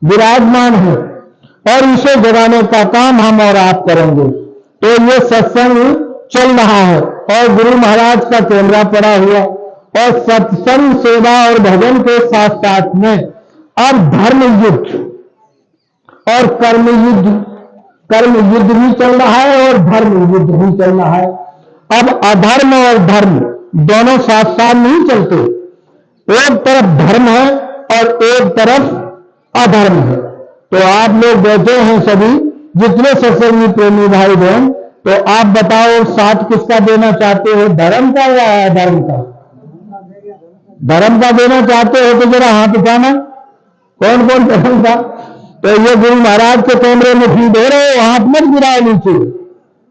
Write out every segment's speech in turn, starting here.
विराजमान है और इसे जगाने का काम हम और आप करेंगे। तो ये सत्संग चल रहा है और गुरु महाराज का कैमरा पड़ा हुआ और सत्संग सेवा और भजन के साथ साथ में अब धर्म युद्ध और कर्म युद्ध भी चल रहा है और धर्म युद्ध भी चल रहा है। अब अधर्म और धर्म दोनों साथ साथ नहीं चलते, एक तरफ धर्म है और एक तरफ अधर्म है। तो आप लोग बैठे हैं सभी जितने सत्संगी प्रेमी भाई बहन, तो आप बताओ साथ किसका देना चाहते हो, धर्म का या अधर्म का? धर्म का देना चाहते हो तो जरा हाथ उठाना, कौन कौन धर्म का? तो ये गुरु महाराज के कैमरे में फीड हो रहे हो, हाथ मत गिराओ नीचे,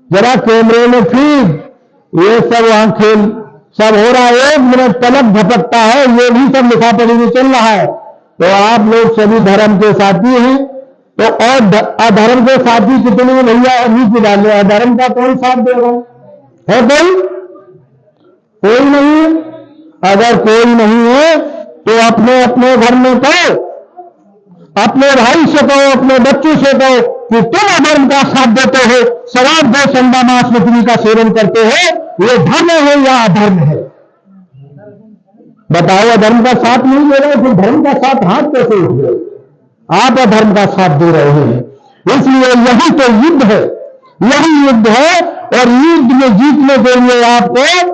जरा कैमरे में फीड। ये सब वहां खेल सब हो रहा है, 1 मिनट पलक झपकता है, ये भी सब लिखा पढ़ी में चल रहा है। तो आप लोग सभी धर्म के साथी हैं, तो और अधर्म के साथी कितने भैया नीचे डाले? अधर्म का कौन साथ देगा? है कोई नहीं है? अगर कोई नहीं है तो अपने अपने घर में कहो, अपने भाई से कहो, अपने बच्चे से कहो कि तुम अधर्म का साथ देते हो, शराब गोश अंडा मांस मछली का सेवन करते हो, ये धर्म है या अधर्म है? बताओ, अधर्म का साथ नहीं दे रहे, फिर धर्म का साथ हाथ कैसे उठ गए? आप अधर्म का साथ दे रहे हैं। इसलिए यही तो युद्ध है, यही युद्ध है और युद्ध में जीतने के लिए आपको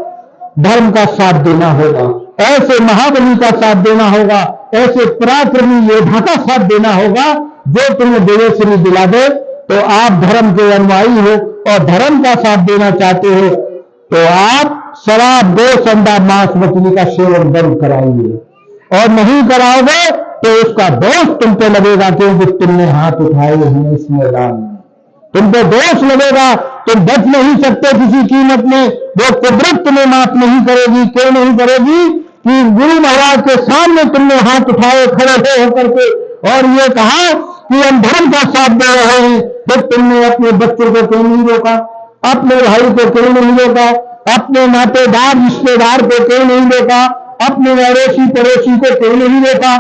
धर्म का साथ देना होगा, ऐसे महाबली का साथ देना होगा, ऐसे पराक्रमी योद्धा का साथ देना होगा जो तुम्हें देवेश्वरी दिला दे। तो आप धर्म के अनुयायी हो और धर्म का साथ देना चाहते हो तो आप शराब गोश अंडा मांस मछली का सेवन बंद कराएंगे, और नहीं कराओगे तो उसका दोष तुम पे लगेगा, क्योंकि तुमने हाथ उठाए हैं इस मैदान में, तुम पे दोष लगेगा। तुम बच नहीं सकते किसी कीमत में, वो कुदरत तुम्हें माफ नहीं करेगी। क्यों नहीं करेगी? कि गुरु महाराज के सामने तुमने हाथ उठाए खड़े होकर के और ये कहा कि हम धर्म का साथ दे रहे हैं, फिर तुमने अपने बच्चों को क्यों नहीं रोका, अपने भाई को क्यों नहीं रोका, अपने नातेदार रिश्तेदार को क्यों नहीं रोका, अपने अड़ोसी पड़ोसी को क्यों नहीं रोका?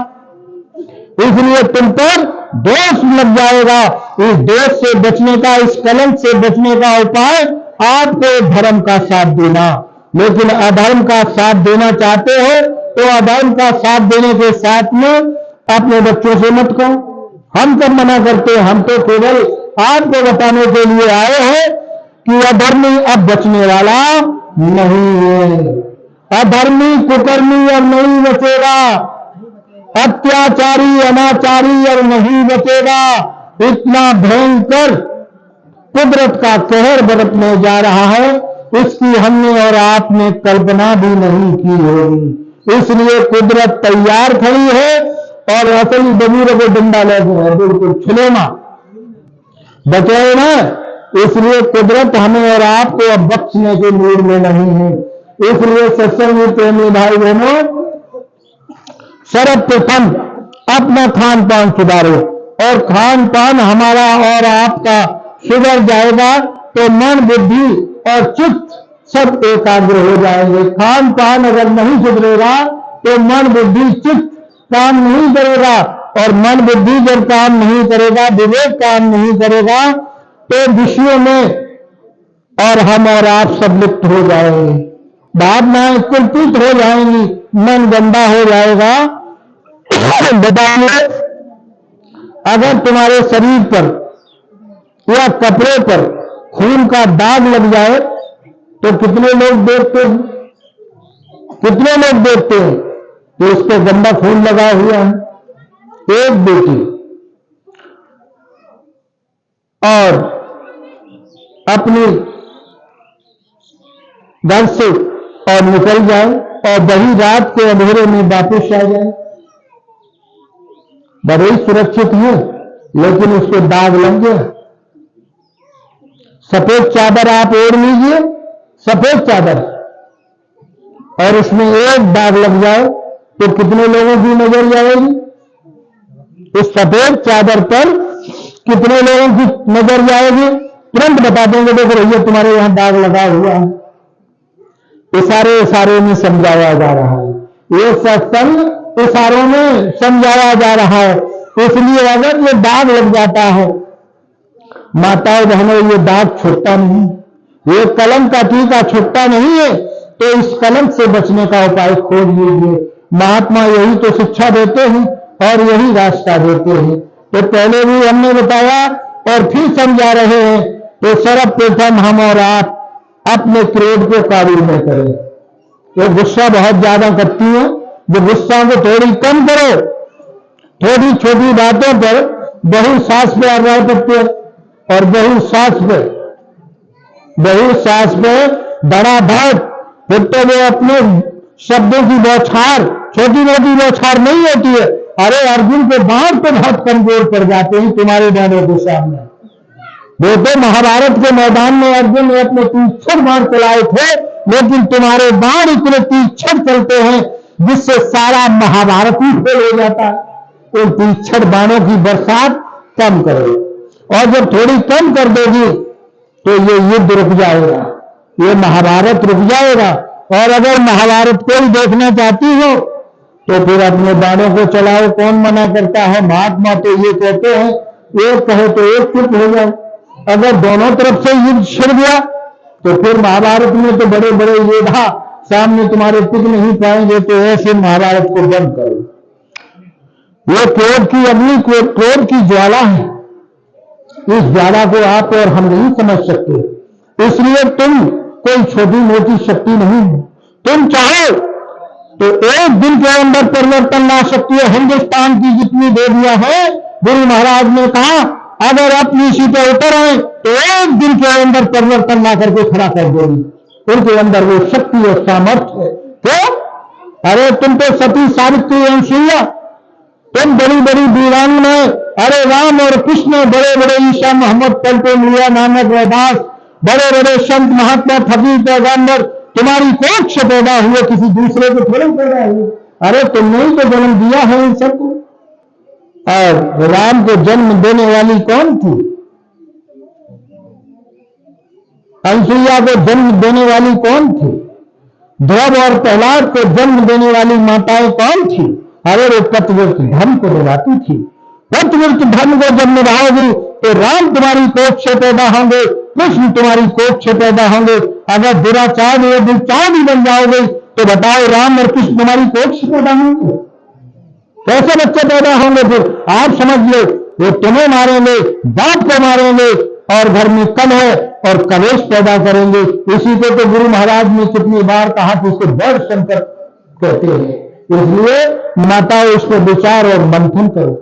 इसलिए तुम पर दोष लग जाएगा। इस दोष से बचने का, इस कलंक से बचने का उपाय आपको धर्म का साथ देना। लेकिन अधर्म का साथ देना चाहते हो तो अधर्म का साथ देने के साथ में अपने बच्चों से मत कहो। हम कब मना करते हैं? हम तो केवल आपको बताने के लिए आए हैं कि अधर्मी अब बचने वाला नहीं है, अधर्मी कुकर्मी अब नहीं बचेगा, अत्याचारी अनाचारी अब नहीं बचेगा। इतना भयंकर कुदरत का कहर बरतने जा रहा है, इसकी हमने और आपने कल्पना भी नहीं की होगी। इसलिए कुदरत तैयार खड़ी है और असली बबूर को डंडा लेके है, बिल्कुल खिलौना बचाए ना। इसलिए कुदरत हमें और आपको अब बख्शने के मूड में नहीं है। इसलिए सत्संगी प्रेमी भाई बहनों, सर्वप्रथम अपना खान पान सुधारो, और खान पान हमारा और आपका सुधर जाएगा तो मन बुद्धि और चित्त सब एकाग्र हो जाएंगे। खान पान अगर नहीं सुधरेगा तो मन बुद्धि चित्त काम नहीं करेगा, और मन बुद्धि जब काम नहीं करेगा, विवेक काम नहीं करेगा, तो विषयों में और हम और आप सब लिप्त हो जाएंगे, भावनाएं कुंठित हो जाएंगी, मन गंदा हो जाएगा। बताइए, अगर तुम्हारे शरीर पर या कपड़े पर खून का दाग लग जाए तो कितने लोग देखते हैं? कितने लोग देखते हैं कि उस पर गंदा खून लगा हुआ है? एक बेटी और अपनी घर से और निकल जाए और वही रात के अंधेरे में वापस आ जाए, बड़े सुरक्षित है, लेकिन उसको दाग लग गया। सफेद चादर आप ओढ़ लीजिए, सफेद चादर, और उसमें एक दाग लग जाए तो कितने लोगों की नजर जाएगी? इस सफेद चादर पर कितने लोगों की नजर जाएगी? तुरंत बता देंगे, देखो भैया तुम्हारे यहां दाग लगा हुआ है। इशारे इशारे में समझाया जा रहा है, ये सत्संग इशारों में समझाया जा रहा है। इसलिए अगर ये दाग लग जाता है, माताओं बहनों, ये दाग छूटता नहीं, ये कलम का टीका छूटता नहीं है, तो इस कलम से बचने का उपाय खोज लीजिए। महात्मा यही तो शिक्षा देते हैं और यही रास्ता देते हैं। तो पहले भी हमने बताया और फिर समझा रहे हैं, तो सर्वप्रथम हम और आप अपने क्रोध को काबू में करें। वो गुस्सा बहुत ज्यादा करती है, जो गुस्सा को थोड़ी कम करो। थोड़ी छोटी बातों पर बहु सास पे आधार करते हैं और बहु सास पे बड़ा भाव, फिर तो वो अपने शब्दों की बौछार छोटी मोटी बौछार नहीं होती है। अरे अर्जुन के बाण तो बहुत कमजोर पड़ जाते हैं तुम्हारे बाणों के सामने। वो तो महाभारत के मैदान में अर्जुन ने अपने तीक्ष्ण बाण चलाए थे, लेकिन तुम्हारे बाण इतने तीक्ष्ण चलते हैं जिससे सारा महाभारत ही फेल हो जाता है। उन तीक्ष्ण बाणों की बरसात कम करो, और जब थोड़ी कम कर दोगी तो ये युद्ध रुक जाएगा, ये महाभारत रुक जाएगा। और अगर महाभारत को ही देखना चाहती हो तो फिर अपने बाणों को चलाओ, कौन मना करता है। महात्मा तो ये कहते हैं, एक कहे तो एक चुप हो जाओ। अगर दोनों तरफ से युद्ध छिड़ गया तो फिर महाभारत में तो बड़े बड़े योद्धा सामने तुम्हारे टिक नहीं पाएंगे। तो ऐसे महाभारत को बंद करो। ये क्रोध की अग्नि, क्रोध की ज्वाला है, इस ज्वाला को आप और हम नहीं समझ सकते। इसलिए तुम कोई छोटी मोटी शक्ति नहीं है। तुम चाहो तो एक दिन के अंदर परिवर्तन ला सकती है। हिंदुस्तान की जितनी देवियां हैं, गुरु महाराज ने कहा अगर अपनी सीटें उतर आए तो एक दिन के अंदर परिवर्तन ला करके खड़ा कर देगी। उनके अंदर वो शक्ति और सामर्थ्य है। क्यों? अरे तुम तो सती सावित्री अंशुया, तुम बड़ी बड़ी वीरांगनाएं, अरे राम और कृष्ण, बड़े बड़े ईसा, मोहम्मद, पलटे, मिया, नानक, रैदास, बड़े बड़े संत, महात्मा, फकीर, पैगंबर तुम्हारी कोख से पैदा हुए, किसी दूसरे को थोड़े पैदा हुए। अरे तुमने ही तो जन्म दिया है इन सबको। और राम को जन्म देने वाली कौन थी? अंसुईया को जन्म देने वाली कौन थी? ध्रुव और प्रहलाद को जन्म देने वाली माताएं कौन थी? अरे वो पतिव्रत धर्म को निभाती थी। पतिव्रत धर्म को जब निभाओगी तो राम तुम्हारी कोख से पैदा होंगे, कृष्ण तुम्हारी कोख से पैदा होंगे। अगर दुराचार में दुर्चारी बन जाओगे तो बताओ राम और कृष्ण तुम्हारी कोख से पैदा होंगे? कैसे बच्चे पैदा होंगे? फिर आप समझ लो, वो तुम्हें मारेंगे, बाप को मारेंगे और घर में कलह और कलेश पैदा करेंगे। इसी को तो गुरु महाराज ने कितनी बार कहा कि इसको बड़ संकट कहते हैं। इसलिए माताओं, इस पर विचार और मंथन करो,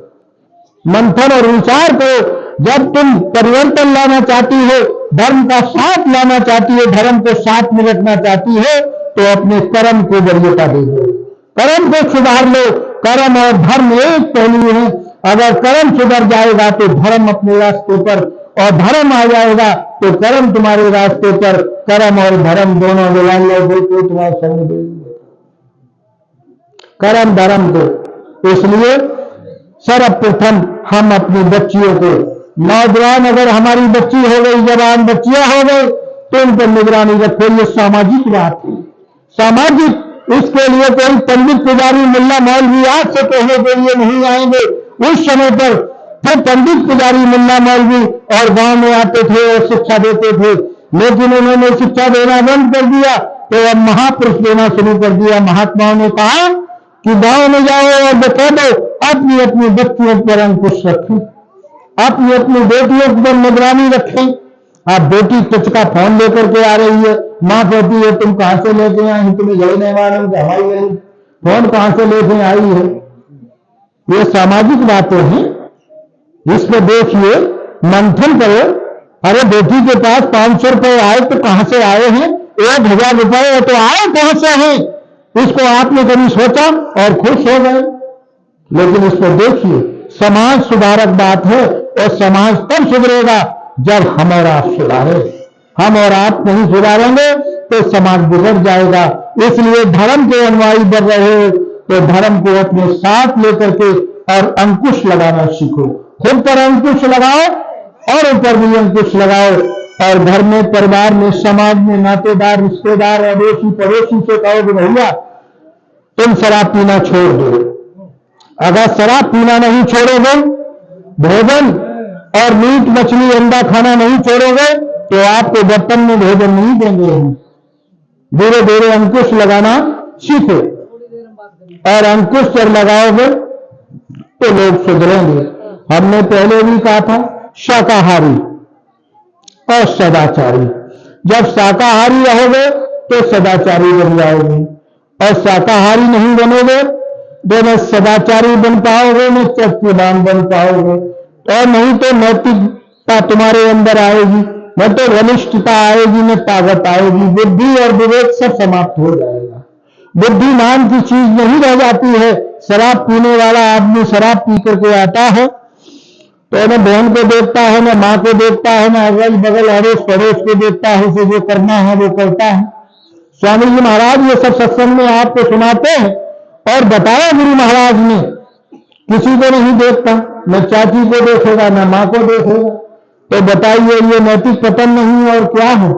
मंथन और विचार करो। जब तुम परिवर्तन लाना चाहती हो, धर्म का साथ लाना चाहती हो, धर्म को साथ में रखना चाहती हो, तो अपने कर्म को वरीयता दे दो, कर्म को सुधार लो। कर्म और धर्म एक पहलू है। अगर कर्म सुधर जाएगा तो धर्म अपने रास्ते पर, और धर्म आ जाएगा तो कर्म तुम्हारे रास्ते पर। कर्म और धर्म दोनों मिला लो तो तुम्हारा संग देंगे, कर्म धर्म को। इसलिए सर्वप्रथम हम अपनी बच्चियों को, नौजवान अगर हमारी बच्ची हो गई, जवान बच्चियां हो गई, तो उन पर निगरानी रखो। ये सामाजिक बात है, सामाजिक। इसके लिए कोई पंडित, पुजारी, मुल्ला, मौलवी आज से कहने के लिए नहीं आएंगे। उस समय पर फिर पंडित, पुजारी, मुल्ला, मौलवी और गांव में आते थे और शिक्षा देते थे, लेकिन उन्होंने शिक्षा देना बंद कर दिया। तो अब महापुरुष देना शुरू कर दिया। महात्माओं ने कहा कि गांव में जाओ और बता दो, अपनी अपनी बच्चियों पर अंकुश रखें, अपनी अपनी बेटियों पर निगरानी रखें। आप बेटी टच का फोन लेकर के आ रही है, माँ कहती है तुम कहां से लेके आई, तुम्हें यही नहीं मालूम कि हमारी यही फोन कहां से लेके आई है। ये सामाजिक बातें हैं, इस पर देखिए, मंथन करो। अरे बेटी के पास 500 रुपए आए तो कहां से आए हैं? 1000 रुपए तो आए कहां से हैं? इसको आपने कभी सोचा और खुश हो गए? लेकिन इस पर देखिए, समाज सुधारक बात है, और समाज तब सुधरेगा जब हम और आप सुधारे। हम और आप नहीं सुधारेंगे तो समाज बिगड़ जाएगा। इसलिए धर्म के अनुयायी बन रहे हो तो धर्म को अपने साथ लेकर के और अंकुश लगाना सीखो। खुद पर अंकुश लगाओ और ऊपर भी अंकुश लगाओ। और घर में, परिवार में, समाज में, नातेदार, रिश्तेदार, अड़ोसी पड़ोसी से कहो कि भैया तुम शराब पीना छोड़ दो, अगर शराब पीना नहीं छोड़ोगे, भोजन और मीट मछली अंडा खाना नहीं छोड़ोगे, तो आपको बर्तन में भोजन नहीं देंगे। धीरे धीरे अंकुश लगाना सीखो, और अंकुश जब लगाओगे तो लोग सुधरेंगे। हमने पहले भी कहा था, शाकाहारी और सदाचारी। जब शाकाहारी रहोगे तो सदाचारी बन जाओगे, और शाकाहारी नहीं बनोगे तो न सदाचारी बन पाओगे, न चरित्रवान बन पाओगे, और नहीं तो नैतिकता तुम्हारे अंदर आएगी, न तो घनिष्ठता आएगी, न ताकत आएगी। बुद्धि और विवेक सब समाप्त हो जाएगा। बुद्धि नाम की चीज नहीं रह जाती है। शराब पीने वाला आदमी शराब पी करके आता है तो न बहन को देखता है, न माँ को देखता है, न अगल बगल अड़ोस पड़ोस को देखता है, उसे जो करना है वो करता है। स्वामी जी महाराज ये सब सत्संग में आपको सुनाते हैं, और बताया गुरु महाराज ने, किसी को नहीं देखता, न चाची को देखेगा, न माँ को देखेगा। तो बताइए ये नैतिक पतन नहीं और क्या है?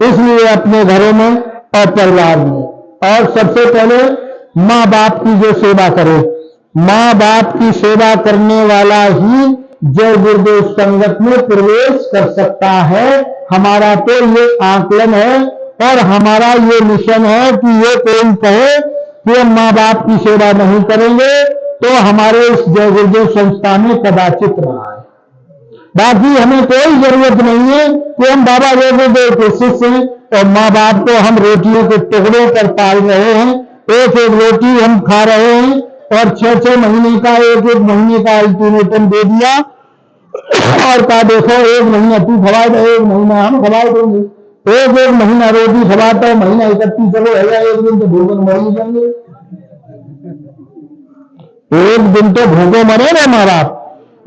इसलिए अपने घरों में और परिवार में, और सबसे पहले माँ बाप की जो सेवा करे, माँ बाप की सेवा करने वाला ही जय गुरुदेव संगत में प्रवेश कर सकता है। हमारा तो ये आकलन है और हमारा ये मिशन है कि ये कोई कहे कि हम माँ बाप की सेवा नहीं करेंगे तो हमारे इस जय गुरुदेव संस्था में कदाचित रहा है। बाकी हमें कोई जरूरत नहीं है कि हम बाबा जय गुरुदेव के शिष्य हैं और माँ बाप को हम रोटियों के टुकड़ों पर पाल रहे हैं। एक एक रोटी हम खा रहे हैं और 6-6 महीने का, एक एक महीने का अल्टीमेटम दे दिया और कहा देखो 1 महीना तू खवाए दे, 1 महीना हम खवाए देंगे। एक एक महीना रोटी खवाता है, महीना 31 चलो है, एक दिन तो भूखों मर ही जाएंगे। एक दिन तो भूखों मरे ना माँ बाप,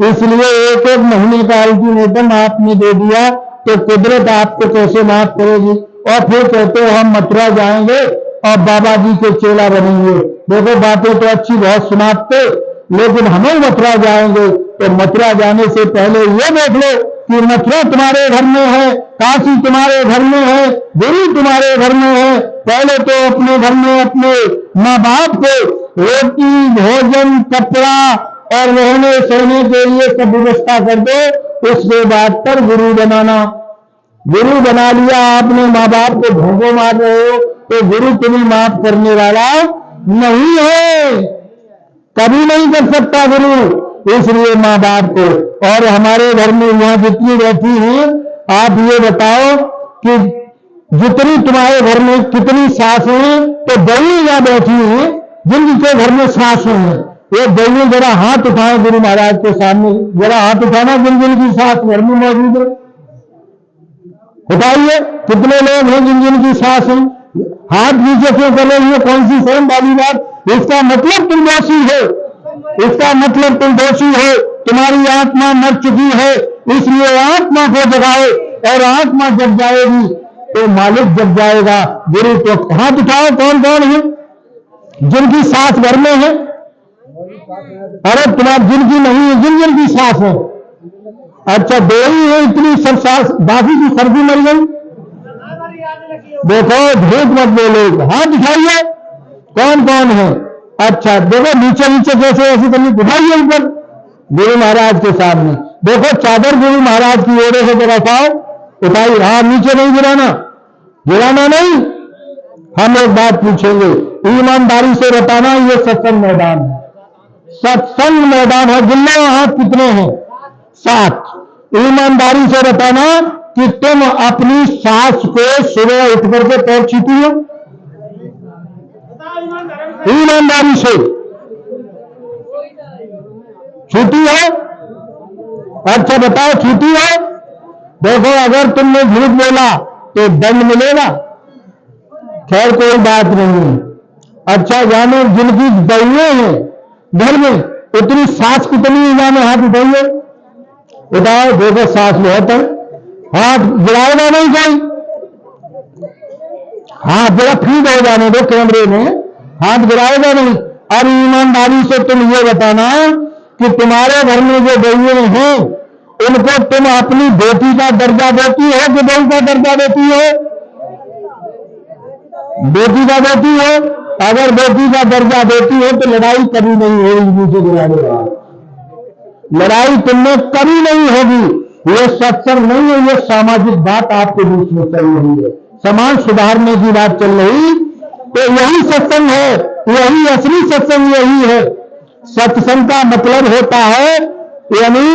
इसलिए एक एक महीने का अल्टीमेटम आपने दे दिया तो कुदरत आपको कैसे माफ करेगी। और फिर कहते हो हम मथुरा जाएंगे और बाबा जी के चेला बनेंगे। देखो बातें तो अच्छी बहुत सुनाते, लेकिन हमें मथुरा जाएंगे तो मथुरा जाने से पहले ये देख लो कि मथुरा तुम्हारे घर में है, काशी तुम्हारे घर में है, गुरु तुम्हारे घर में है। पहले तो अपने घर में अपने माँ बाप को रोटी, भोजन, कपड़ा और रहने सहने के लिए सब व्यवस्था कर दो, उसके बाद पर गुरु बनाना। गुरु बना लिया आपने, माँ बाप को भोंगो मार रहे हो तो गुरु तुम्हें माफ करने वाला नहीं है, कभी नहीं कर सकता गुरु। इसलिए माँ बाप को, और हमारे घर में यहाँ जितनी बैठी हैं, आप ये बताओ कि जितनी तुम्हारे घर में कितनी सास हैं, तो बड़ी यहाँ बैठी हैं जिनके घर में सास हैं, ये बहनें जरा हाथ उठाए गुरु महाराज के सामने, जरा हाथ उठाना जिन जिन की सास घर में मौजूद है। उठाइए कितने लोग हैं जिन जिन की सास हैं। हाथ नीचे क्यों कर रहे हैं? कौन सी शर्म वाली बात? इसका मतलब तुम दोषी हो, इसका मतलब तुम दोषी हो, तुम्हारी आत्मा मर चुकी है। इसलिए आत्मा को जगाओ, और आत्मा जग जाएगी तो मालिक जग जाएगा। गुरु तो हाथ उठाओ, कौन कौन है जिनकी सास घर में है? अरे तुम्हारी जिनकी नहीं है, जिन जिन की सास है। अच्छा दो ही है इतनी सब सास, बाकी की सर्दी मर गई। देखो झूठ मत बोलो, हाथ उठाइए कौन कौन है। अच्छा देखो नीचे नीचे कैसे ऐसी करनी, उठाइए ऊपर गुरु महाराज के सामने। देखो चादर गुरु महाराज की ओर से जरा पाओ, उठाइए। हाँ नीचे नहीं गिराना, गिराना नहीं। हम एक बात पूछेंगे, ईमानदारी से बताना, ये सत्संग मैदान है, सत्संग मैदान है। गिनना हाथ कितने हैं? 7। ईमानदारी से बताना कि तुम अपनी सास को सुबह उठ करके पैर छूती हो? ईमानदारी से छूती है? अच्छा बताओ छूती है? देखो अगर तुमने झूठ बोला तो दंड मिलेगा, खैर कोई बात नहीं। अच्छा जानो जिनकी बहनें हैं घर में, उतनी सास कितनी जाने, हाथ उठाइए, उठाओ। देखो सास बहुत है, हाथ गिराएगा नहीं कोई, हाथ जरा फीड हो जाने दो कैमरे में, हाथ गिराएगा नहीं। और ईमानदारी से तुम ये बताना कि तुम्हारे घर में जो बहनें हैं उनको तुम अपनी बेटी का दर्जा देती हो कि बहू का दर्जा देती हो? बेटी का देती हो। अगर बेटी का दर्जा देती है तो लड़ाई कभी नहीं होगी, मुझे गिराने वाला लड़ाई तुमने कभी नहीं होगी। ये सत्संग नहीं है, ये सामाजिक बात आपके बीच में चल रही है, समाज सुधारने की बात चल रही, तो यही सत्संग है, यही असली सत्संग यही है। सत्संग का मतलब होता है यानी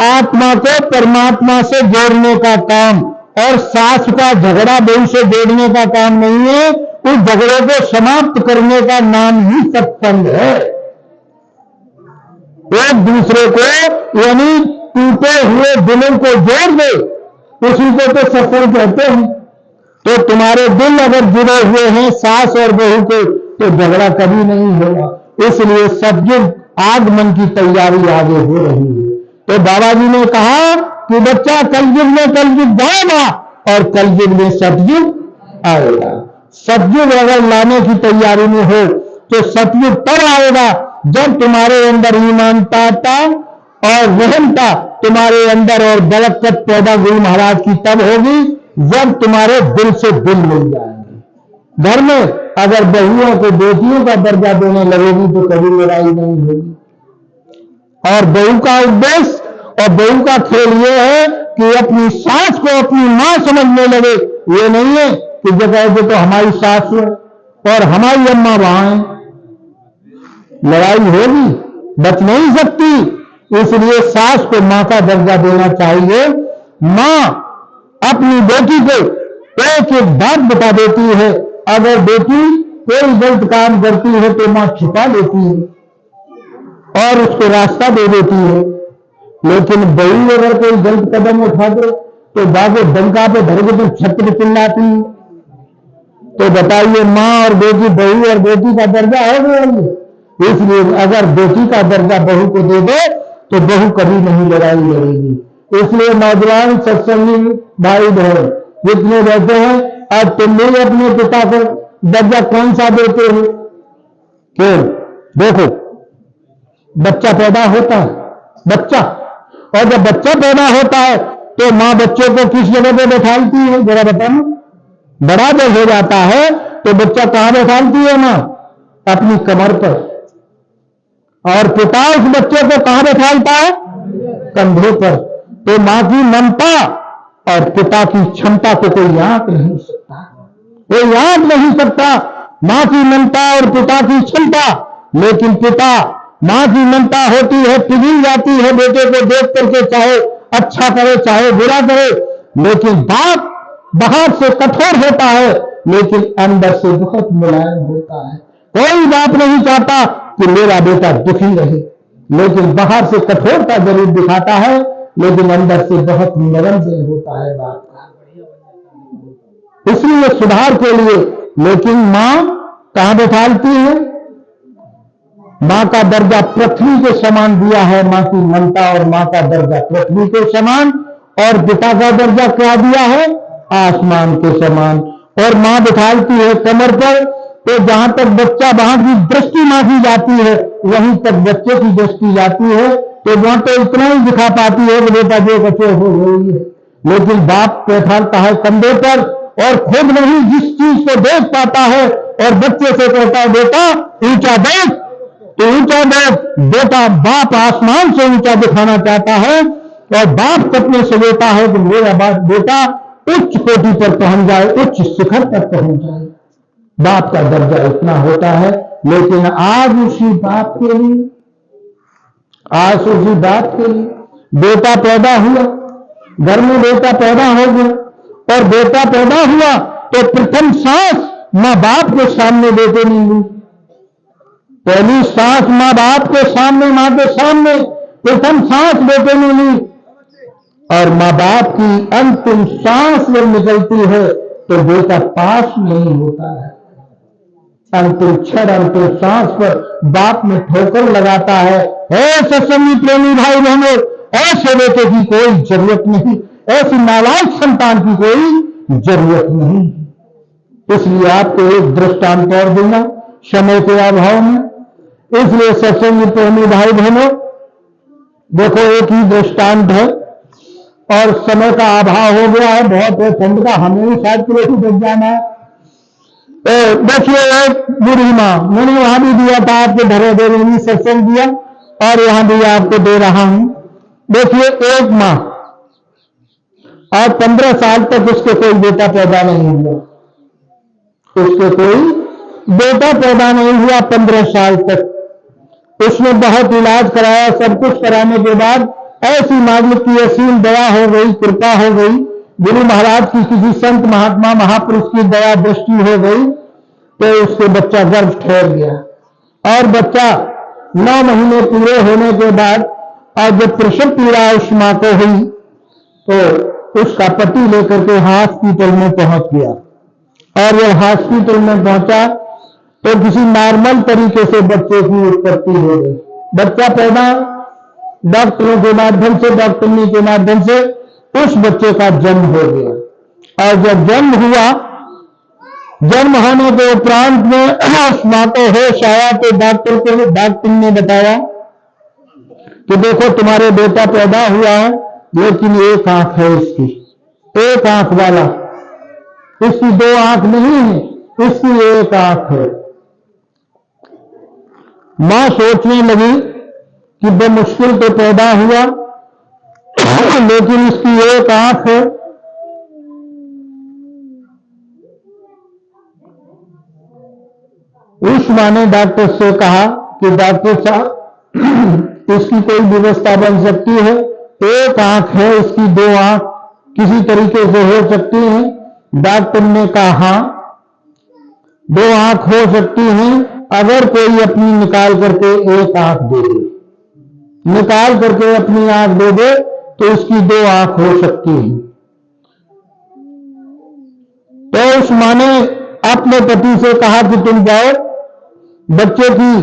आत्मा को परमात्मा से जोड़ने का काम, और सास का झगड़ा बहू से जोड़ने का काम नहीं है, उस झगड़े को समाप्त करने का नाम ही सत्संग है। एक दूसरे को यानी टूटे हुए दिलों को जोड़ दे, उसी को तो सत्संग कहते हैं। तो तुम्हारे दिल अगर जुड़े हुए हैं सास और बहू के, तो झगड़ा कभी नहीं होगा। इसलिए सतयुग आगमन की तैयारी आगे हो रही है। तो बाबा जी ने कहा कि बच्चा कलयुग में कलयुग जाएगा और कलयुग में सतयुग आएगा। सतयुग अगर लाने की तैयारी में हो तो सतयुग तब आएगा जब तुम्हारे अंदर ईमानदारता और रहमता तुम्हारे अंदर और बरकत पैदा गुरु महाराज की तब होगी जब तुम्हारे दिल से दिल मिल जाएंगे। घर में अगर बहुओं को बेटियों का दर्जा देने लगेगी तो कभी लड़ाई नहीं होगी। और बहू का उद्देश्य और बहू का खेल ये है कि अपनी सास को अपनी मां समझने लगे। ये नहीं है कि जो कहे तो हमारी सास है और हमारी अम्मा वहां है, लड़ाई होगी, बच नहीं सकती। इसलिए सास को मां का दर्जा देना चाहिए। मां अपनी बेटी को एक एक बात बता देती है। अगर बेटी कोई गलत काम करती है तो मां छिपा देती है और उसको रास्ता दे देती है। लेकिन बहू अगर कोई गलत कदम उठा दे तो बाबू डंका पे धर के तो छत पे चिल्लाती है। तो बताइए मां और बेटी, बहू और बेटी का दर्जा है वो। इसलिए अगर बेटी का दर्जा बहू को दे दे तो बहू कभी नहीं लड़ाई लड़ेगी। इसलिए नौजवान सत्संगी भाई बहन जितने रहते हैं, आज तुम भी अपने पिता को दर्जा कौन सा देते हो? क्यों? देखो, बच्चा पैदा होता है, बच्चा, और जब बच्चा पैदा होता है तो मां बच्चे को किस जगह पे बैठालती है? जरा बताना। बड़ा जब हो जाता है तो बच्चा कहां बैठालती है मां? अपनी कमर पर। और पिता उस बच्चे को कहां बैठालता है? कंधे पर। तो मां की ममता और पिता की क्षमता को कोई आंक नहीं सकता, कोई आंक नहीं सकता। मां की ममता और पिता की क्षमता। लेकिन पिता, मां की ममता होती है, पिघल जाती है बेटे को देख करके, चाहे अच्छा करे चाहे बुरा करे। लेकिन बाप बाहर से कठोर होता है लेकिन अंदर से बहुत मुलायम होता है। कोई बाप नहीं चाहता कि मेरा बेटा दुखी रहे, लेकिन बाहर से कठोरता जरूर दिखाता है लेकिन अंदर से बहुत नरम दिल होता है बाप का। इसलिए सुधार के लिए, लेकिन मां कहां बैठालती है? मां का दर्जा पृथ्वी के समान दिया है, मां की ममता और मां का दर्जा पृथ्वी के समान, और पिता का दर्जा क्या दिया है? आसमान के समान। और मां बिठालती है कमर पर, तो जहां तक बच्चा, वहां की दृष्टि मां की जाती है वहीं तक बच्चे की दृष्टि जाती है। तो वहां तो इतना ही दिखा पाती है कि बेटा जो बच्चे हो गई है। लेकिन बाप बैठालता है कंधे पर और खुद नहीं जिस चीज को देख पाता है और बच्चे से कहता है बेटा ऊंचा देख, तो ऊंचा देख। बेटा, बाप आसमान से ऊंचा दिखाना चाहता है और बाप सपने से लेता है कि मेरा बेटा उच्च कोटि पर पहुंच जाए, उच्च शिखर तक पहुंच जाए। बाप का दर्जा इतना होता है। लेकिन आज उसी बाप के लिए, आज उसी बाप के लिए बेटा पैदा हुआ, घर में बेटा पैदा हो गया और बेटा पैदा हुआ तो प्रथम सांस मां बाप के सामने बेटे ने ली। पहली सांस मां बाप के सामने, मां के सामने प्रथम सांस बेटे ने ली। और मां बाप की अंतिम सांस जब निकलती है तो बेटा पास नहीं होता है। अंतिम क्षण, अंतिम सांस पर बाप में ठोकर लगाता है। ऐसे सभी प्रेमी भाई बहनों, ऐसे बेटे की कोई जरूरत नहीं, ऐसी नालायक संतान की कोई जरूरत नहीं। इसलिए आपको एक दृष्टांत और दूंगा समय के अभाव में। इसलिए सत्संगी प्रेमी भाई बहनों, देखो एक ही दृष्टांत है और समय का अभाव हो गया है, बहुत है ठंड का, हमें भी 7 किलो की बच जाना है। देखिए एक बूढ़ी माँ, मैंने वहां भी दिया था आपके धरोहर में सत्संग दिया और यहां भी आपको दे रहा हूं। देखिए एक माँ और 15 साल तक उसके कोई बेटा पैदा नहीं हुआ, उसके कोई बेटा पैदा नहीं हुआ 15 साल तक। उसने बहुत इलाज कराया, सब कुछ कराने के बाद ऐसी मालिक की असीम दया हो गई, कृपा हो गई, गुरु महाराज की किसी संत महात्मा महापुरुष की दया दृष्टि हो गई, तो उसके बच्चा गर्भ ठहर गया। और बच्चा 9 महीने पूरे होने के बाद और जब प्रसव पीड़ा उस मां को हुई तो उसका पति लेकर के हॉस्पिटल में पहुंच गया। और जब हॉस्पिटल में पहुंचा तो किसी नॉर्मल तरीके से बच्चे की उत्पत्ति हो गई। बच्चा पैदा डॉक्टरों के माध्यम से, डॉक्टरनी के माध्यम से उस बच्चे का जन्म हो गया। और जब जन्म हुआ, जन्म होने के उपरांत में उस मां को होश आया तो डॉक्टर ने बताया कि देखो तुम्हारे बेटा पैदा हुआ है, लेकिन एक आंख है इसकी, एक आंख वाला, इसकी 2 आंख नहीं है, इसकी एक आंख है। मां सोचने लगी कि बेमुश्किल तो पैदा हुआ, लेकिन इसकी एक आंख है। उस मां ने डॉक्टर से कहा कि डॉक्टर साहब इसकी कोई व्यवस्था बन सकती है, एक आंख है, इसकी 2 आंख किसी तरीके से हो सकती है। डॉक्टर ने कहा हाँ 2 आंख हो सकती हैं, अगर कोई अपनी निकाल करके एक आंख दे दे, निकाल करके अपनी आंख दे दे तो इसकी 2 आंख हो सकती है। तो उस मां ने अपने पति से कहा कि तुम जाओ, बच्चे की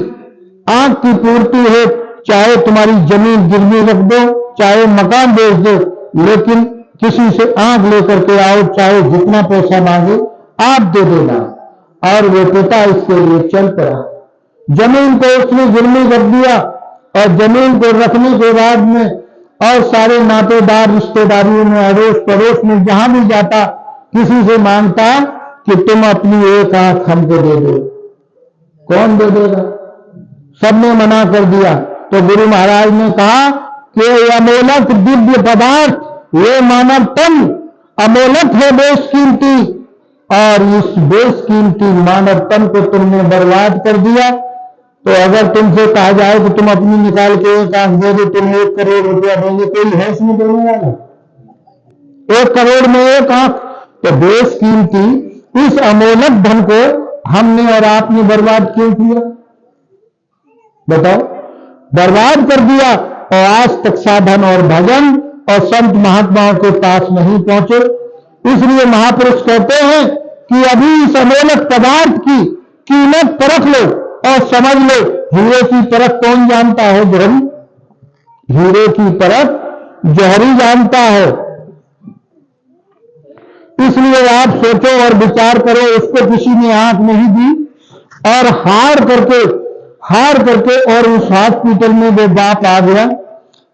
आंख की पूर्ति है, चाहे तुम्हारी जमीन गिरवी रख दो, चाहे मकान बेच दो, लेकिन किसी से आंख लेकर के आओ, चाहे जितना पैसा मांगे आप दे देना। और वो पिता इसके लिए चल पड़ा। जमीन को उसने गिरवी रख दिया और जमीन को रखने के बाद में और सारे नातेदार रिश्तेदारियों में, अड़ोस पड़ोस में जहां भी जाता किसी से मांगता कि तुम अपनी एक आंख हमको दे दो। कौन दे देगा? सबने मना कर दिया। तो गुरु महाराज ने कहा कि अमोलक दिव्य पदार्थ, ये मानव तन अमोलक है, बेशकीमती, और इस बेशकीमती मानव तन को तुमने बर्बाद कर दिया। तो अगर तुमसे कहा जाए कि तुम अपनी निकाल के एक आंख दे दो, तुम 1 करोड़ रुपया देंगे, कोई है इसमें देने वाला? 1 करोड़ में एक आंख, तो बेशकीमती इस अमोलक धन को हमने और आपने बर्बाद क्यों किया? बताओ, बर्बाद कर दिया। और आज तक साधन और भजन और संत महात्माओं के पास नहीं पहुंचे। इसलिए महापुरुष कहते हैं कि अभी इस अमोलक पदार्थ की कीमत परख लो और समझ लो। हीरे की परख कौन जानता है? जहरी। हीरे की परख जहरी जानता है। इसलिए आप सोचो और विचार करो, उसको किसी ने आंख नहीं दी और हार करके और उस हॉस्पिटल में वो बाप आ गया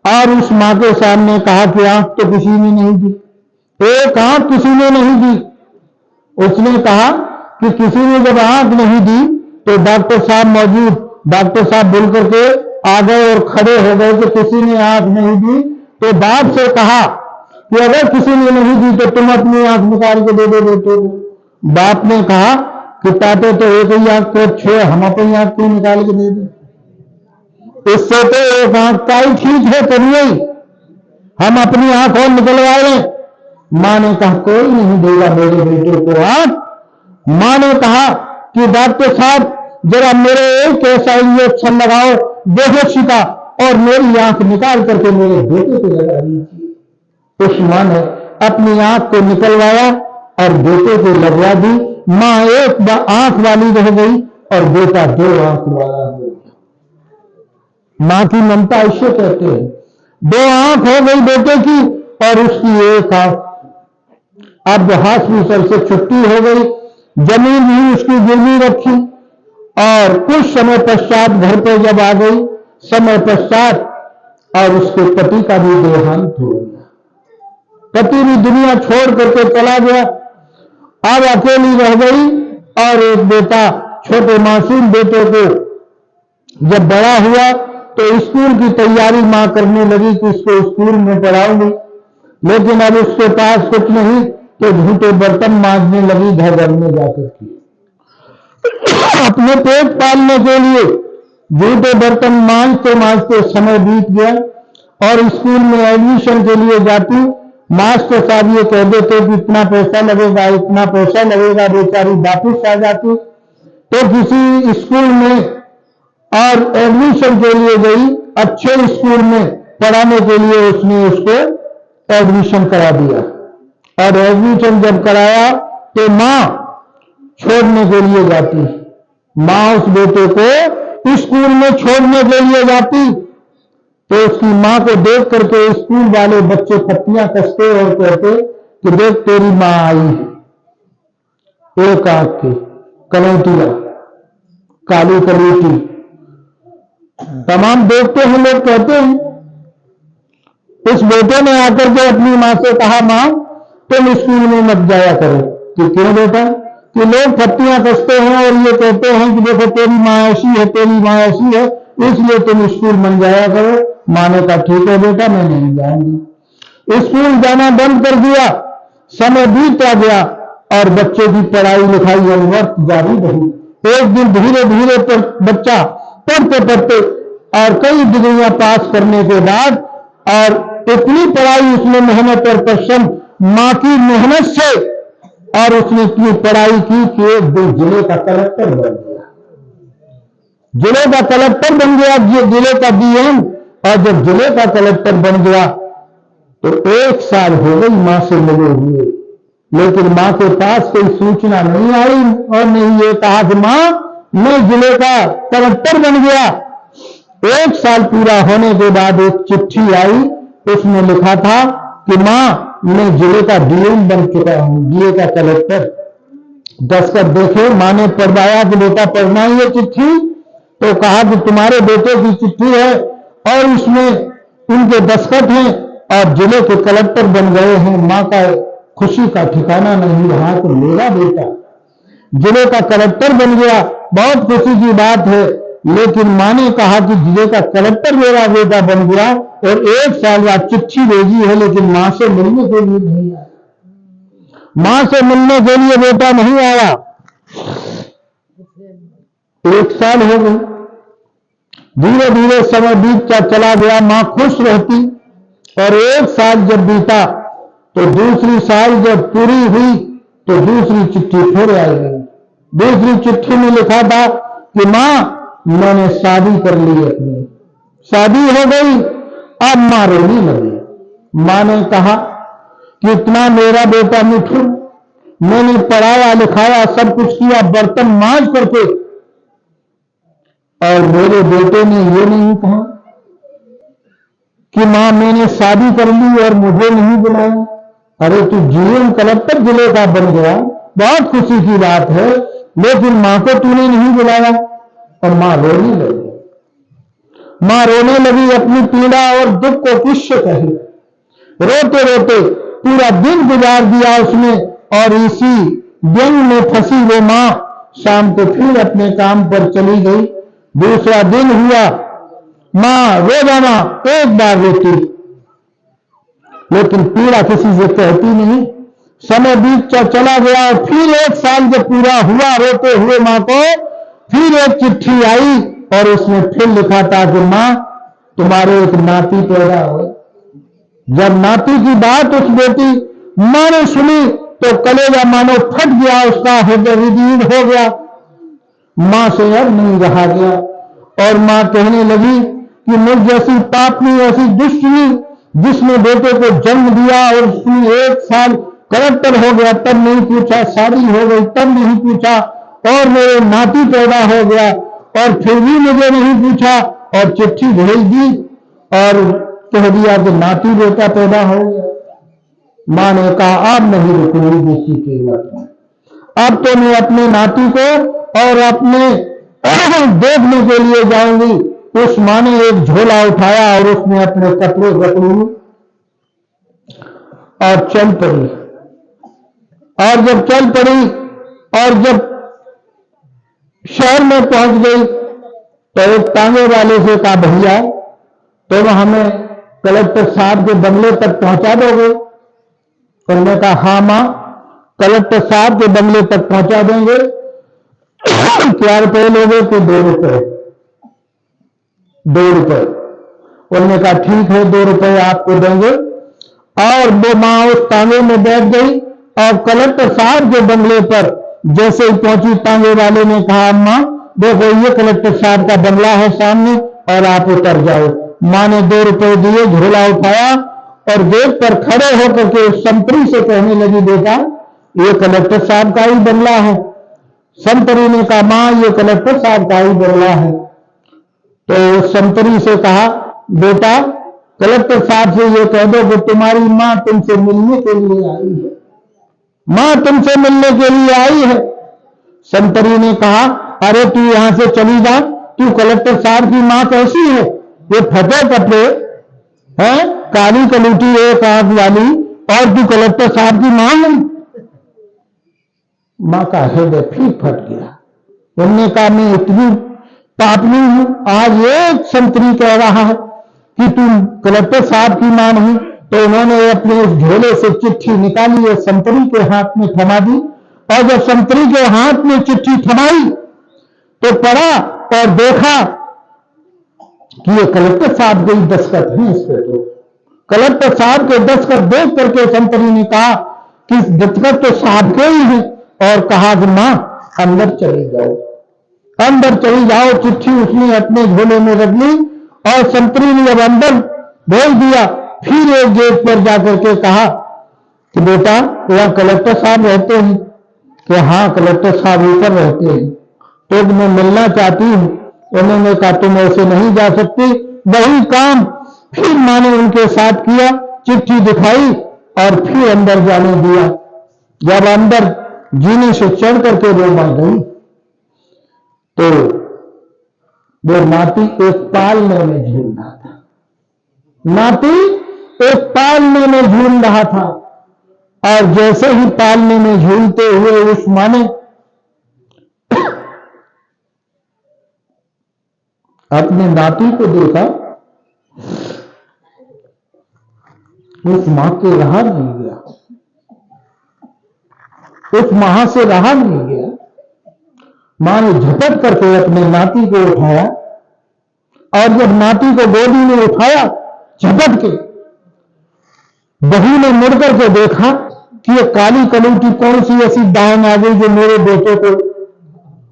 और उस मां के सामने कहा कि आंख तो किसी ने नहीं दी, एक आंख किसी ने नहीं दी। उसने कहा कि किसी ने जब आंख नहीं दी तो डॉक्टर साहब मौजूद, डॉक्टर साहब बोल करके आ गए और खड़े हो गए कि किसी ने आंख नहीं दी। तो बाप से कहा कि अगर किसी ने नहीं दी तो तुम अपनी आंख निकाल के दे दो बेटे को। बाप ने कहा कि ताते तो एक ही आंख को अच्छे, हम अपनी आंख को निकाल के दे दें, इससे तो एक आंख का ही ठीक है, करिए हम अपनी आंख और निकलवा लें। मां ने कहा कोई नहीं देगा मेरे बेटे को आंख। मां ने कहा कि डॉक्टर साहब जरा मेरे एक ऐसा इंजेक्शन लगाओ बेहोशी का और मेरी आंख निकाल करके मेरे बेटे को लगा दीजिए। उस मां ने अपनी आंख को निकलवाया और बेटे को लगवा दी। मां एक आंख वाली रह गई और बेटा 2 आंख वाला हो गया। मां की ममता इसे कहते हैं। 2 आंख हो गई बेटे की और उसकी एक आंख। अब हॉस्पिटल से छुट्टी हो गई, जमीन भी उसकी गिरवी रखी और कुछ समय पश्चात घर पर जब आ गई, समय पश्चात और उसके पति का भी देहांत हो गया। पति भी दुनिया छोड़ करके चला गया। अब अकेली रह गई और एक बेटा छोटे मासूम बेटे को जब बड़ा हुआ तो स्कूल की तैयारी मां करने लगी कि इसको स्कूल में पढ़ाऊंगी, लेकिन अब उसके पास कुछ नहीं तो झूठे बर्तन मांजने लगी घर में जाकर के। अपने पेट पालने के लिए झूठे बर्तन मांजते मांजते समय बीत गया और स्कूल में एडमिशन के लिए जाती, मास्टर साहब ये कह देते कि इतना पैसा लगेगा, इतना पैसा लगेगा, बेचारी वापिस आ जाती। तो किसी स्कूल में और एडमिशन के लिए गई, अच्छे स्कूल में पढ़ाने के लिए उसने उसको एडमिशन करा दिया और एडमिशन जब कराया तो मां छोड़ने के लिए जाती, मां उस बेटे को स्कूल में छोड़ने के लिए जाती तो उसकी मां को देख करके स्कूल वाले बच्चे पत्तियां कसते और कहते कि देख तेरी मां आई है, एक आंख की कलेटिया, काली कलेटी, तमाम देखते हैं लोग, कहते हैं। उस बेटे ने आकर के अपनी मां से कहा, मां तुम स्कूल में मत जाया करो। कि क्यों बेटा? कि लोग पत्तियां कसते हैं और ये कहते हैं कि देखो तेरी मां ऐसी है, तेरी मां ऐसी है, इसलिए तुम स्कूल मन जाया करो। मां ने कहा ठीक है बेटा, मैं नहीं जाऊंगी। स्कूल जाना बंद कर दिया, समय बीतता गया और बच्चे की पढ़ाई लिखाई अनवरत जारी रही। एक दिन धीरे धीरे बच्चा पढ़ते पढ़ते और कई डिग्रियां पास करने के बाद और इतनी पढ़ाई उसने मेहनत और परिश्रम मां की मेहनत से और उसने इतनी पढ़ाई की कि एक दिन जिले का कलेक्टर बन गया, जिले का कलेक्टर बन गया, जिले का डीएम। और जब जिले का कलेक्टर बन गया तो 1 साल हो गई मां से मिले हुए, लेकिन मां के पास कोई सूचना नहीं आई और नहीं ये कहा कि मां मैं जिले का कलेक्टर बन गया। 1 साल पूरा होने के बाद एक चिट्ठी आई, उसमें लिखा था कि मां मैं जिले का डीएम बन चुका हूं, जिले का कलेक्टर। दस्तखत देखे, मां ने पढ़वाया कि बेटा पढ़ना ही है चिट्ठी, तो कहा कि तुम्हारे बेटे की चिट्ठी है और उसमें उनके दस्तखत हैं और जिले के कलेक्टर बन गए हैं। मां का खुशी का ठिकाना नहीं रहा कि मेरा बेटा जिले का कलेक्टर बन गया, बहुत खुशी की बात है। लेकिन मां ने कहा कि जिले का कलेक्टर मेरा बेटा बन गया और 1 साल बाद चिट्ठी भेजी है, लेकिन मां से मिलने के लिए नहीं आया, मां से मिलने के लिए बेटा नहीं आया। 1 साल हो गए, धीरे धीरे समय बीतता चला गया, मां खुश रहती और 1 साल जब बीता तो दूसरी साल जब पूरी हुई तो दूसरी चिट्ठी फिर आई गई। दूसरी चिट्ठी में लिखा था कि मां मैंने शादी कर ली, अपनी शादी हो गई। अब मां रोने लगी। मां ने कहा कि इतना मेरा बेटा मिठू, मैंने पढ़ाया लिखाया सब कुछ किया, बर्तन मांज करके, और मेरे बेटे ने ये नहीं कहा कि मां मैंने शादी कर ली और मुझे नहीं बुलाया। अरे तू जीएम कलेक्टर जिले का बन गया, बहुत खुशी की बात है, लेकिन मां को तूने नहीं बुलाया। और मां रोने लगी। मां रोने लगी, अपनी पीड़ा और दुख को किससे कहे। रोते रोते पूरा दिन गुजार दिया उसने और इसी व्यंग में फंसी वो मां शाम को फिर अपने काम पर चली गई। दूसरा दिन हुआ, मां रोजाना एक बार रोती, लेकिन पीड़ा किसी से कहती नहीं। समय बीत चला गया और फिर 1 साल जब पूरा हुआ रोते हुए मां को, फिर एक चिट्ठी आई और उसमें फिर लिखा था कि मां तुम्हारे एक नाती पैदा हो। जब नाती की बात उस बेटी मां ने सुनी तो कलेजा मानो फट गया, उसका हृदय विदीर्ण हो गया। मां से अब नहीं रहा गया और मां कहने लगी कि मुझ जैसी पापनी, ऐसी दुष्टनी जिसने बेटे को जन्म दिया और उसने 1 साल कलेक्टर हो गया तब नहीं पूछा, शादी हो गई तब नहीं पूछा, और मेरे नाती पैदा हो गया और फिर भी मुझे नहीं पूछा और चिट्ठी भेज दी और कह दिया कि नाती बेटा पैदा हो गया। मां ने कहा अब नहीं रुकूंगी किसी कीमत में, अब तो मैं अपने नाती को और अपने देखने के लिए जाऊंगी। उस मां ने एक झोला उठाया और उसमें अपने कपड़े रख लिए और चल पड़ी। और जब चल पड़ी और जब शहर में पहुंच गई तो एक तांगे वाले से कहा, भैया तुम हमें कलेक्टर साहब के बंगले तक पहुंचा दोगे? उन्होंने कहा, हाँ मां, कलेक्टर साहब के बंगले तक पहुंचा देंगे। क्या रुपए लोगे? तो 2 रुपए। 2 रुपए। उन्होंने कहा, ठीक है, 2 रुपए आपको देंगे। और वो मां उस तांगे में बैठ गई और कलेक्टर साहब के बंगले पर जैसे ही पहुंची, तांगे वाले ने कहा, अम्मा देखो ये कलेक्टर साहब का बंगला है सामने और आप उतर जाओ। मां ने 2 रुपए दिए, झोला उठाया और गेट पर खड़े होकर के संतरी से कहने लगी, बेटा ये कलेक्टर साहब का ही बंगला है। संतरी ने कहा, मां ये कलेक्टर साहब का ही बंगला है। तो संतरी से कहा, बेटा कलेक्टर साहब से ये कह दो कि तुम्हारी मां तुमसे मिलने के लिए आई है। मां तुमसे मिलने के लिए आई है। संतरी ने कहा, अरे तू यहां से चली जा, तू कलेक्टर साहब की मां कैसी है? ये फटे कपड़े हैं, काली कलूटी एक आंख वाली, और तू कलेक्टर साहब की मां है। मां का हृदय फिर फट गया। उन्होंने कहा, मैं इतनी पापनी हूं, आज एक संतरी कह रहा है कि तुम कलेक्टर साहब की मां नहीं। तो उन्होंने अपने उस झोले से चिट्ठी निकाली और संतरी के हाथ में थमा दी। और जब संतरी के हाथ में चिट्ठी थमाई तो पढ़ा और देखा कि ये कलेक्टर साहब के दस्तखत हैं इस पे। तो कलेक्टर साहब के दस्तखत देख करके संतरी ने कहा कि दस्तखत तो साहब के ही हैं, और कहा कि मां अंदर चली जाओ, अंदर चली जाओ। चिट्ठी उसने अपने झोले में रख ली और संतरी ने जब अंदर भेज दिया, फिर एक गेट पर जाकर के कहा कि बेटा यहाँ कलेक्टर साहब रहते हैं? कि हाँ कलेक्टर साहब ऊपर रहते हैं, तो मैं मिलना चाहती हूं। उन्होंने कहा, तुम ऐसे नहीं जा सकती। वही काम फिर मां ने उनके साथ किया, चिट्ठी दिखाई और फिर अंदर जाने दिया। जब अंदर जीने से चढ़ करके वो मर गई तो वो नाती एक पालने में झूल रहा था। नाती एक पालने में झूल रहा था और जैसे ही पालने में झूलते हुए उस मां ने अपने नाती को देखा, उस मां के रहा नहीं गया, उस मां से रहा नहीं गया। मां ने झपट करके अपने नाती को उठाया और जब नाती को गोदी में उठाया झपट के, बहू ने मुड़ करके देखा कि ये काली कलूटी कौन सी ऐसी डांग आ गई जो मेरे बेटे को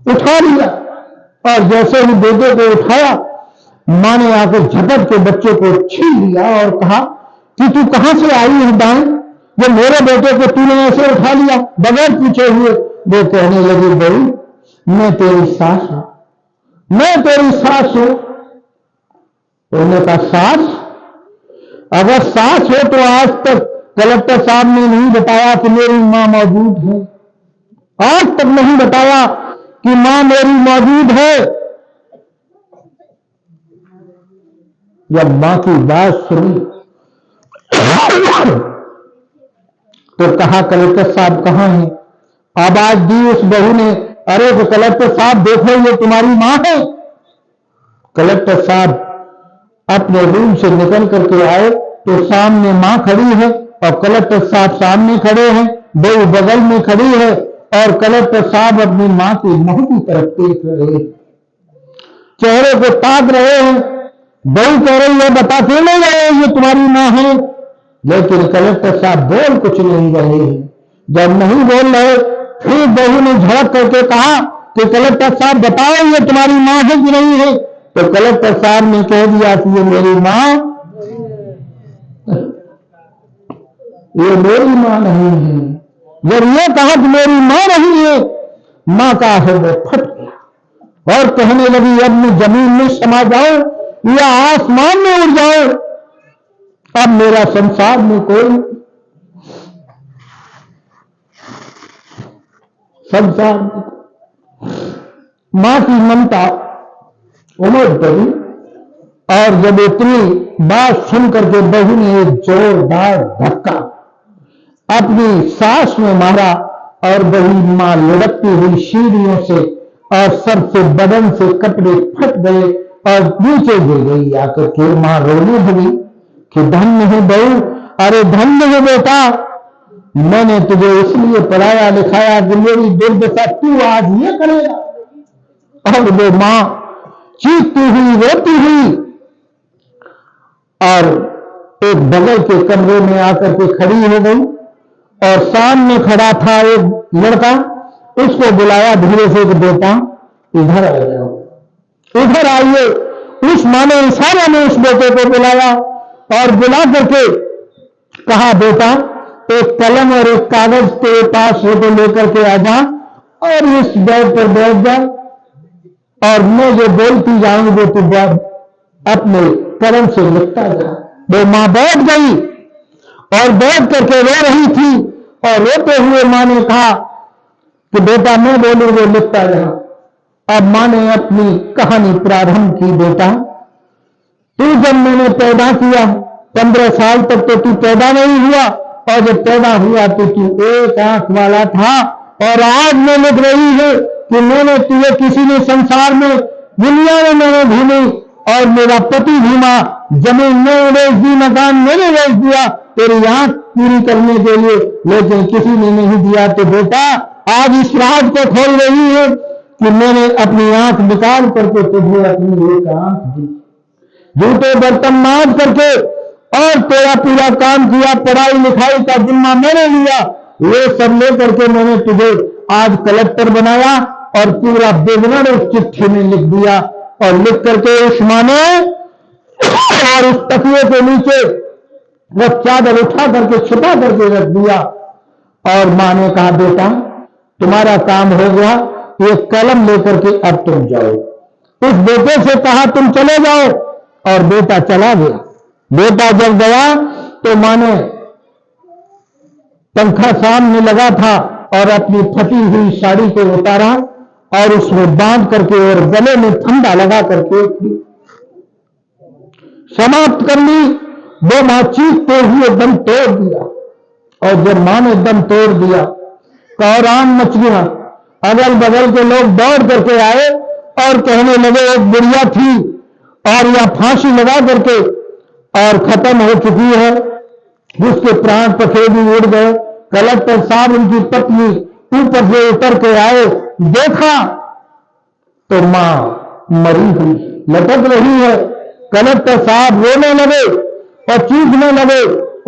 उठा लिया। और जैसे ही बेटे को उठाया, मां ने आकर झपट के बच्चे को छीन लिया और कहा कि तू कहां से आई है डांग, जो मेरे बेटे को तूने ऐसे उठा लिया बगैर पूछे हुए। वो कहने लगी, बहू मैं तेरी सास हूं, मैं तेरी सास हूं। उन्होंने कहा, सास? अगर सास हो तो आज तक कलेक्टर साहब ने नहीं बताया कि मेरी मां मौजूद है, आज तक नहीं बताया कि मां मेरी मौजूद है। जब मां की बात सुनी तो कहा, कलेक्टर साहब कहां हैं? आवाज दी उस बहू ने, अरे तो कलेक्टर साहब देखो ये तुम्हारी मां है। कलेक्टर साहब अपने रूम से निकल करके आए तो सामने मां खड़ी है और कलेक्टर साहब सामने खड़े हैं, बहू बगल में खड़ी है और कलेक्टर साहब अपनी मां की मुंह की तरफ देख रहे हैं, चेहरे को ताक रहे हैं। बहू कह रही है, बता क्यों नहीं रहे ये तुम्हारी मां है? लेकिन कलेक्टर साहब बोल कुछ नहीं रहे हैं। जब नहीं बोल रहे फिर बहू ने झड़क करके कहा कि कलेक्टर साहब बताओ ये तुम्हारी मां है कि नहीं है? तो कलेक्टर साहब ने कह दिया कि ये मेरी मां, ये मेरी मां नहीं है। जब ये कहा कि मेरी मां नहीं है, मां का हृदय फट गया और कहने लगी, अब मैं जमीन में समा जाऊं या आसमान में उड़ जाऊं, अब मेरा संसार में कोई संसार मां की ममता उमड़ पड़ी। और जब इतनी बात सुन करके बहू ने एक जोरदार धक्का अपनी सास में मारा और वही मां लुढ़कती हुई सीढ़ियों से और सर से बदन से कपड़े फट गए और नीचे गिर गई। आकर के मां रोने लगी कि धन्य है बहू, अरे धन्य है बेटा, मैंने तुझे इसलिए पढ़ाया लिखाया कि मेरी दुर्दशा तू आज ये करेगा। और वो मां चीखती हुई रोती हुई और एक बगल के कमरे में आकर के खड़ी हो गई और सामने खड़ा था एक लड़का, उसको बुलाया धीरे से कि बेटा इधर आ जाओ, इधर आइए। उस मां ने इशारे में उस बेटे को बुलाया और बुला करके कहा बेटा एक कलम और एक कागज तेरे पास हो तो लेकर के आ जा और इस बेड पर बैठ जा और मैं जो बोलती जाऊंगी वो तू अपने कलम से लिखता जा। वो मां बैठ गई और बैठ करके रो रही थी और रोते हुए मां ने कहा कि बेटा मैं बोलूं वो लिखता रहा। अब मां ने अपनी कहानी प्रारंभ की। बेटा तू जब मैंने पैदा किया 15 साल तक तो तू पैदा नहीं हुआ और जब पैदा हुआ तो तू एक आंख वाला था और आज मैं लिख रही है कि मैंने तुझे किसी ने संसार में दुनिया में मैंने घूमी और मेरा पति घूमा, जमीन मैंने बेच दी, मकान मैंने बेच दिया तेरी आंख पूरी करने के लिए, लेकिन किसी ने नहीं दिया। तो बेटा आज इस राज को खोल रही है कि मैंने अपनी आंख निकाल करके तुझे अपनी एक आंख दी, झूठे बर्तन मांज करके और तेरा पूरा काम किया, पढ़ाई लिखाई का जिम्मा मैंने लिया, ये सब लेकर के मैंने तुझे आज कलेक्टर बनाया और पूरा विवरण उस चिट्ठी में लिख दिया। और लिख करके उस मां ने और उस तकिए के नीचे वो चादर उठा करके छुपा करके रख दिया और मां ने कहा बेटा तुम्हारा काम हो गया, ये कलम लेकर के अब तुम जाओ। उस बेटे से कहा तुम चले जाओ और बेटा चला गया। बेटा जब गया तो मां ने पंखा सामने लगा था और अपनी फटी हुई साड़ी को उतारा और उसमें बांध करके और गले में ठंडा लगा करके समाप्त कर ली। वो मां चीखते हुए दम तोड़ दिया और जब मां ने दम तोड़ दिया कौरान मच गया। अगल बगल के लोग दौड़ करके आए और कहने लगे एक बुढ़िया थी और यह फांसी लगा करके और खत्म हो चुकी है, जिसके प्राण पखेरु उड़ गए। कलेक्टर साहब उनकी पत्नी ऊपर से उतर के आए, देखा तो मां मरी हुई लटक रही है। कलेक्टर साहब रोने लगे और चीखने लगे।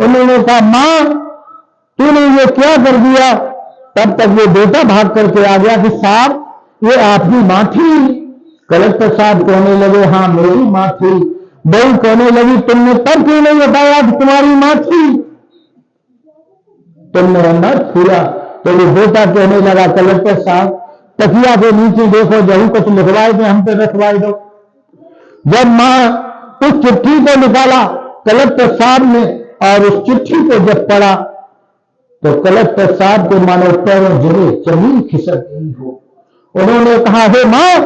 उन्होंने कहा मां तूने ये क्या कर दिया? तब तक वो बेटा भाग करके आ गया कि साहब ये आपकी मां थी। कलेक्टर साहब कहने लगे हाँ मेरी मां थी। बहू कहने लगी तुमने तब क्यों नहीं बताया कि तुम्हारी मां थी, तुमने न छुआ। तो वो बेटा कहने लगा कलेक्टर साहब तकिया के नीचे देखो जहू कुछ लिखवाए थे हम पे रखवाए दो। जब मां उस चिट्ठी को निकाला कलेक्टर साहब ने और उस चिट्ठी को जब पढ़ा तो कलेक्टर साहब को मानो पैरों जमे जमीन खिसक गई हो। उन्होंने कहा हे मां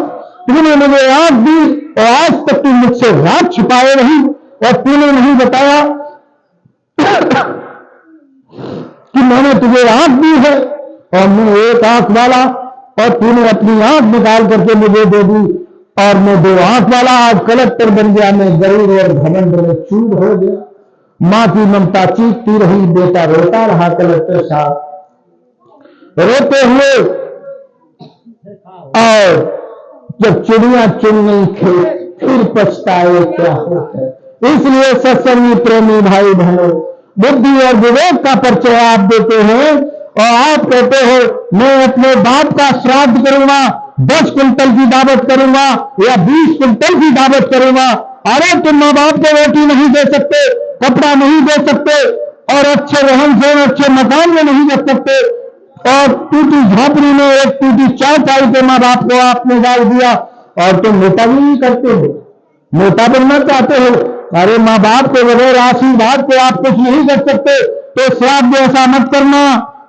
तूने मुझे आंख दी और आज तक तू मुझसे राज छिपाए रही और तूने नहीं बताया कि मैंने तुझे आंख दी है और मैं एक आंख वाला और तूने अपनी आंख निकाल करके मुझे दे दी और मैं दो आंख वाला आज कलेक्टर बन गया। मैं गरीब और घमंड में चूर हो गया। मां की ममता चीखती रही, बेटा रोता रहा। कलेक्टर साहब रोते हुए और जब चिड़िया चुन गई फिर पछताए क्या होता है। इसलिए सत्संगी प्रेमी भाई बहनों बुद्धि और विवेक का परिचय आप देते हैं और आप कहते हो मैं अपने बाप का श्राद्ध करूंगा, 10 कुंटल की दावत करूंगा या 20 कुंटल की दावत करूंगा। अरे तुम माँ बाप को रोटी नहीं दे सकते, कपड़ा नहीं दे सकते और अच्छे रहन सहन अच्छे मकान में नहीं रख सकते और टूटी झोपड़ी में एक टूटी चाय के माँ बाप को आपने डाल दिया और तुम मोटा भी नहीं करते हो, मोटा बनना चाहते हो। अरे माँ बाप के बगैर आशीर्वाद के आप कुछ नहीं कर सकते तो श्राद्ध ऐसा मत करना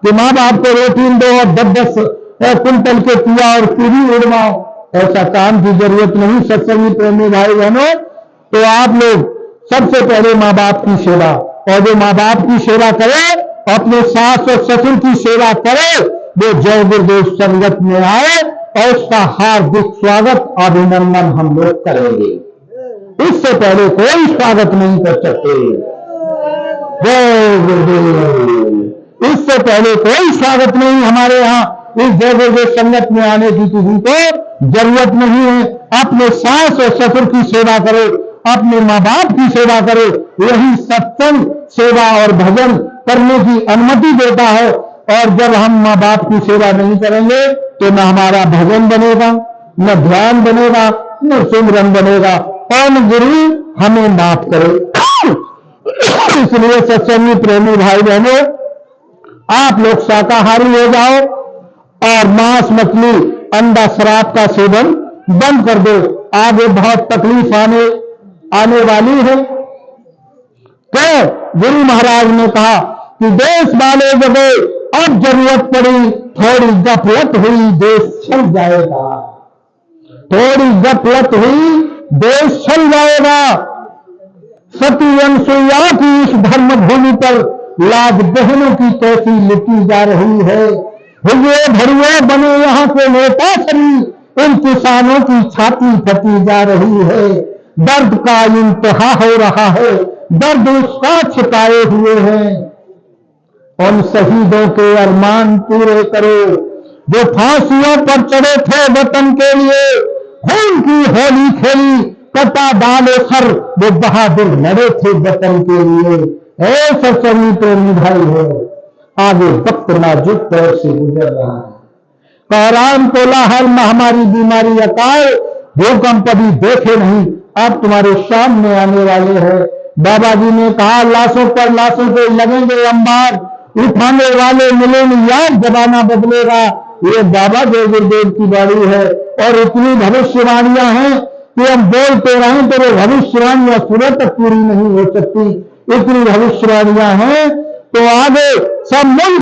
कि माँ बाप को रोटी दो और 10 कुंटल के किया और पूरी उड़वाओ। ऐसा काम की जरूरत नहीं। सत्संगी प्रेमी भाई बहनों तो आप लोग सबसे पहले माँ बाप की सेवा और जो माँ बाप की सेवा करे अपने सास और ससुर की सेवा करे वो जय गुरुदेव संगत में आए और उसका हार्दिक स्वागत अभिनंदन हम लोग करेंगे। इससे पहले कोई स्वागत नहीं कर सकते। जय गुरुदेव। इससे पहले कोई स्वागत नहीं। हमारे यहाँ इस जय गुरुदेव संगत में आने की किसी को जरूरत नहीं है। अपने सास और ससुर की सेवा करो, अपने माँ बाप की सेवा करो। यही सत्संग, सेवा और भजन करने की अनुमति देता है। और जब हम माँ बाप की सेवा नहीं करेंगे तो न हमारा भजन बनेगा, न ध्यान बनेगा, न सिमरन बनेगा। कौन गुरु हमें माफ करे। इसलिए सत्संगी प्रेमी भाई बहनों, आप लोग शाकाहारी हो जाओ और मांस, मछली, अंडा, शराब का सेवन बंद कर दो। आगे बहुत तकलीफ आने वाली है। तो गुरु महाराज ने कहा कि देश वाले जगह अब जरूरत पड़ी, थोड़ी गफलत हुई देश चल जाएगा। थोड़ी गफलत हुई देश चल जाएगा। सती अनसुईया की इस धर्म भूमि पर लाज बहनों की कैसी लुटी जा रही है। हुए भरुए बने यहाँ के नेता शरीर, इन किसानों की छाती फटी जा रही है। दर्द का इंतहा हो रहा है, दर्द उसका छिपाए हुए हैं। उन शहीदों के अरमान पूरे करो जो फांसियों पर चढ़े थे वतन के लिए। खून की होली खेली, कटा डाले सर, वो बहादुर लड़े थे वतन के लिए। ऐसा सभी प्रेमी भाई हो, आगे वक्त नाजुक दौर से गुजर रहा है। कोहराम, कोलाहल, महामारी, बीमारी, अकाल, भूकंप अभी देखे नहीं, अब तुम्हारे सामने आने वाले हैं। बाबा जी ने कहा लाशों पर लाशों के लगेंगे अंबार, उठाने वाले मिलेंगे याद, जमाना बदलेगा। ये बाबा जय गुरुदेव की बाणी है। और इतनी भविष्यवाणियां हैं कि हम बोलते रहें तो वो भविष्यवाणियां सुबह तक पूरी नहीं हो सकती। इतनी भविष्यवाणियां हैं तो आगे सब मिल